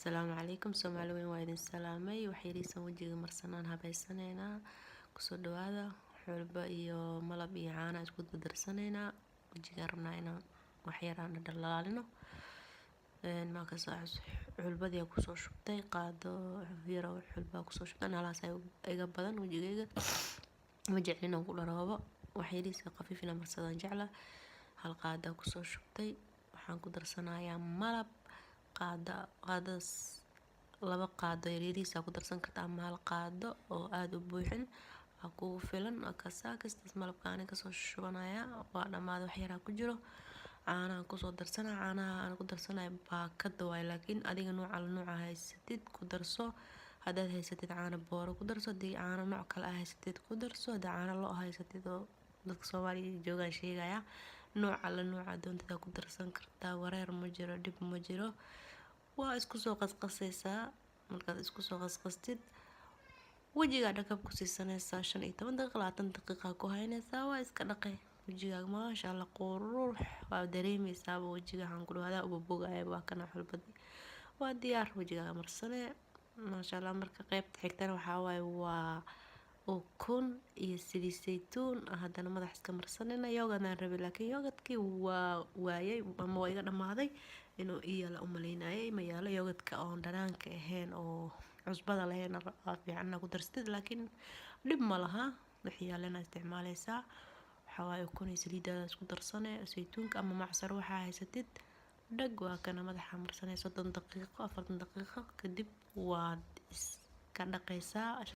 السلام عليكم سومالي وين وايدين سلامي وحيريسان وجهي مرسنان هبeysanayna kusoo dhawaada xulba iyo malab iyo caana isku darsanayna wajiga rabnaa inaan wax yar aan dhalaalino markaas xulbadii ku soo shubtay qaado yar oo xulba ku soo shubtay halaas ay iga badan wajigayga ma jeclin aan ku dharoobo waxyariisa qafiifina marsadaan jecla hal qaada ku soo shubtay waxaan ku darsanayaa malab qaadaas laba qaado yariisa ku darsan kartaa ama hal qaado oo aad u buuxin ku filan kastaas malabkaan ka soo shubanaya waa dhamaad wax yar ku jiro caana ku soo darsanaa caanaha aan ku darsanay baakada way laakiin adiga nooca haysatid ku darso hadaad haysatid caana booro ku darso hadii caana nooc kale haysatid ku darso hadii caana loo haysatid oo dadka Soomaaliya joogaan sheegaya nooca doontada ku darsan kartaa wareer ma jiro dib ma jiro waa isku soo qasqasaysaa markaad isku soo qasqastid wajiga dhaqab ku siisanaysaa 15 daqiiqo 20 daqiiqo ku haynaysaa waa iska dhaqay wajiga ma sha Allah qurux waa dareemaysaa wajiga aan ku dhawaada ugu bogay waa kana xulbadi waa diyaar wajiga marsanay ma sha Allah marka qaybta xigtana waxa waa ukun iyo saliid saytuun hadana madax iska marsanayna yogadaan rabi laakiin yogadkii waa waayay ama waa iga dhamaaday inuu iyala u maleynayay ma yaalo yogadka oo dhanaanka ahayn oo cusbada lahayn fiican ku darsatid laakiin dib ma laha waxyaalana isticmaalaysaa waxa waaye ukun iyo saliidada isku darsanay saytuunka ama macsar waxa haysatid dhag waa kana madaxa marsanay 30 daqiiqo 40 daqiiqo kadib waa iska dhaqaysaa